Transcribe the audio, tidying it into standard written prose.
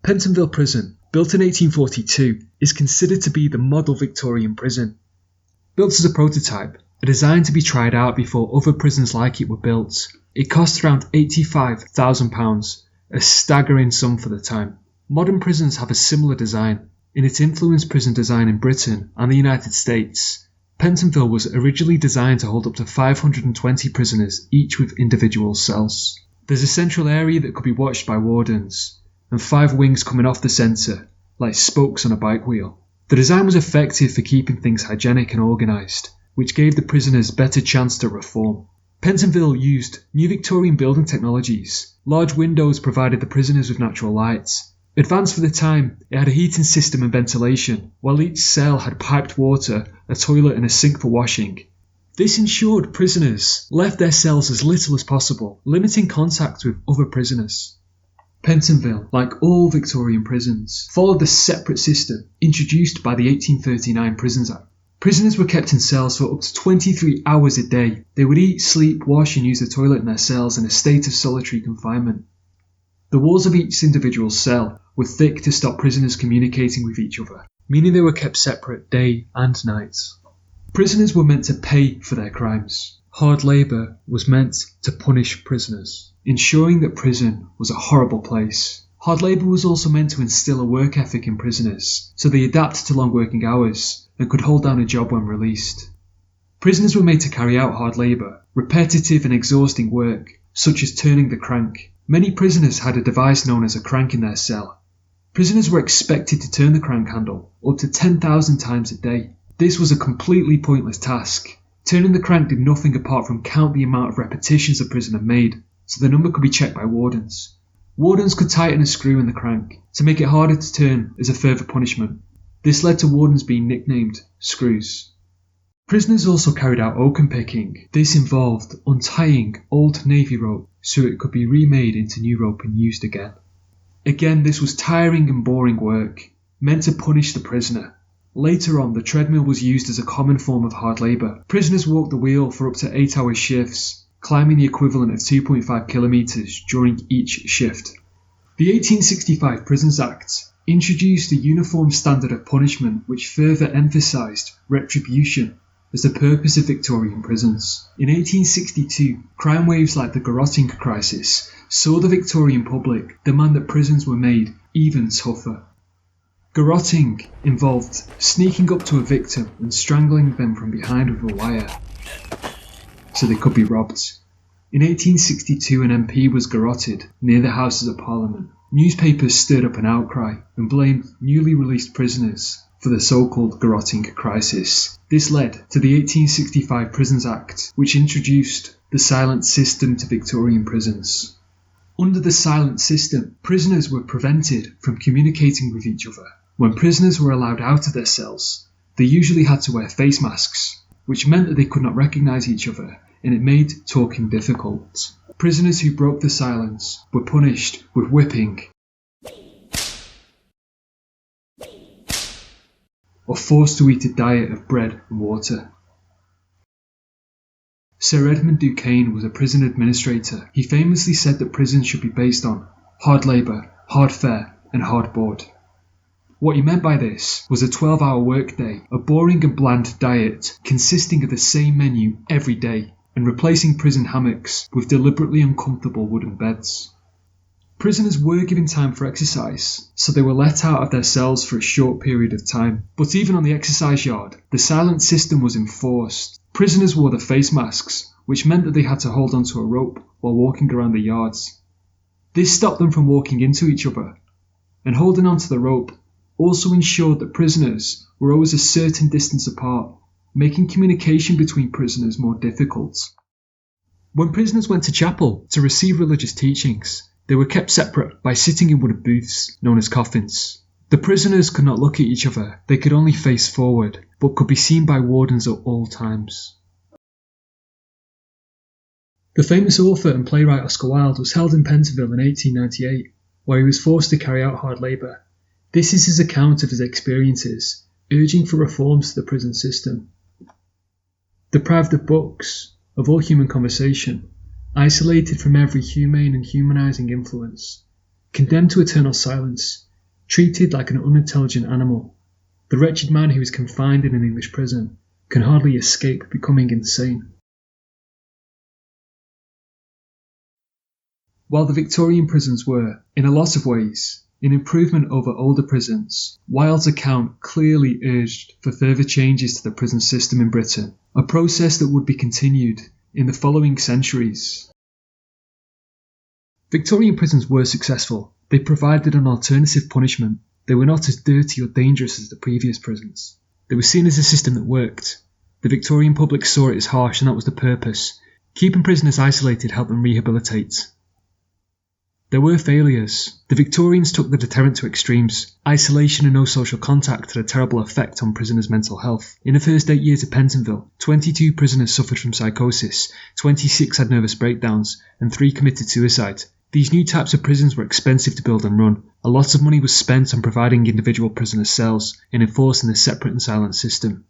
Pentonville Prison, built in 1842, is considered to be the model Victorian prison. Built as a prototype, and designed to be tried out before other prisons like it were built, it cost around £85,000, a staggering sum for the time. Modern prisons have a similar design, and it influenced prison design in Britain and the United States. Pentonville was originally designed to hold up to 520 prisoners, each with individual cells. There's a central area that could be watched by wardens, and 5 wings coming off the centre, like spokes on a bike wheel. The design was effective for keeping things hygienic and organised, which gave the prisoners better chance to reform. Pentonville used new Victorian building technologies. Large windows provided the prisoners with natural light. Advanced for the time, it had a heating system and ventilation, while each cell had piped water, a toilet and a sink for washing. This ensured prisoners left their cells as little as possible, limiting contact with other prisoners. Pentonville, like all Victorian prisons, followed the separate system introduced by the 1839 Prisons Act. Prisoners were kept in cells for up to 23 hours a day. They would eat, sleep, wash and use the toilet in their cells in a state of solitary confinement. The walls of each individual cell were thick to stop prisoners communicating with each other, meaning they were kept separate day and night. Prisoners were meant to pay for their crimes. Hard labour was meant to punish prisoners, ensuring that prison was a horrible place. Hard labour was also meant to instill a work ethic in prisoners, so they adapted to long working hours and could hold down a job when released. Prisoners were made to carry out hard labour, repetitive and exhausting work, such as turning the crank. Many prisoners had a device known as a crank in their cell. Prisoners were expected to turn the crank handle up to 10,000 times a day. This was a completely pointless task. Turning the crank did nothing apart from count the amount of repetitions a prisoner made, so the number could be checked by wardens. Wardens could tighten a screw in the crank to make it harder to turn as a further punishment. This led to wardens being nicknamed screws. Prisoners also carried out oakum picking. This involved untying old navy rope so it could be remade into new rope and used again. Again, this was tiring and boring work, meant to punish the prisoner. Later on, the treadmill was used as a common form of hard labour. Prisoners walked the wheel for up to 8-hour shifts, climbing the equivalent of 2.5 kilometres during each shift. The 1865 Prisons Act introduced a uniform standard of punishment which further emphasised retribution as the purpose of Victorian prisons. In 1862, crime waves like the garrotting crisis saw the Victorian public demand that prisons were made even tougher. Garrotting involved sneaking up to a victim and strangling them from behind with a wire so they could be robbed. In 1862, an MP was garrotted near the Houses of Parliament. Newspapers stirred up an outcry and blamed newly released prisoners for the so-called garrotting crisis. This led to the 1865 Prisons Act, which introduced the silent system to Victorian prisons. Under the silent system, prisoners were prevented from communicating with each other. When prisoners were allowed out of their cells, they usually had to wear face masks, which meant that they could not recognise each other, and it made talking difficult. Prisoners who broke the silence were punished with whipping or forced to eat a diet of bread and water. Sir Edmund Duquesne was a prison administrator. He famously said that prisons should be based on hard labour, hard fare and hard board. What he meant by this was a 12-hour workday, a boring and bland diet consisting of the same menu every day, and replacing prison hammocks with deliberately uncomfortable wooden beds. Prisoners were given time for exercise, so they were let out of their cells for a short period of time. But even on the exercise yard, the silent system was enforced. Prisoners wore the face masks, which meant that they had to hold onto a rope while walking around the yards. This stopped them from walking into each other, and holding onto the rope also ensured that prisoners were always a certain distance apart, making communication between prisoners more difficult. When prisoners went to chapel to receive religious teachings, they were kept separate by sitting in wooden booths known as coffins. The prisoners could not look at each other, they could only face forward, but could be seen by wardens at all times. The famous author and playwright Oscar Wilde was held in Pentonville in 1898, where he was forced to carry out hard labour. This is his account of his experiences, urging for reforms to the prison system. Deprived of books, of all human conversation, isolated from every humane and humanising influence, condemned to eternal silence, treated like an unintelligent animal. The wretched man who is confined in an English prison can hardly escape becoming insane. While the Victorian prisons were, in a lot of ways, an improvement over older prisons, Wilde's account clearly urged for further changes to the prison system in Britain, a process that would be continued in the following centuries. Victorian prisons were successful. They provided an alternative punishment. They were not as dirty or dangerous as the previous prisons. They were seen as a system that worked. The Victorian public saw it as harsh, and that was the purpose. Keeping prisoners isolated helped them rehabilitate. There were failures. The Victorians took the deterrent to extremes. Isolation and no social contact had a terrible effect on prisoners' mental health. In the first 8 years of Pentonville, 22 prisoners suffered from psychosis, 26 had nervous breakdowns, and 3 committed suicide. These new types of prisons were expensive to build and run. A lot of money was spent on providing individual prisoners cells and enforcing a separate and silent system.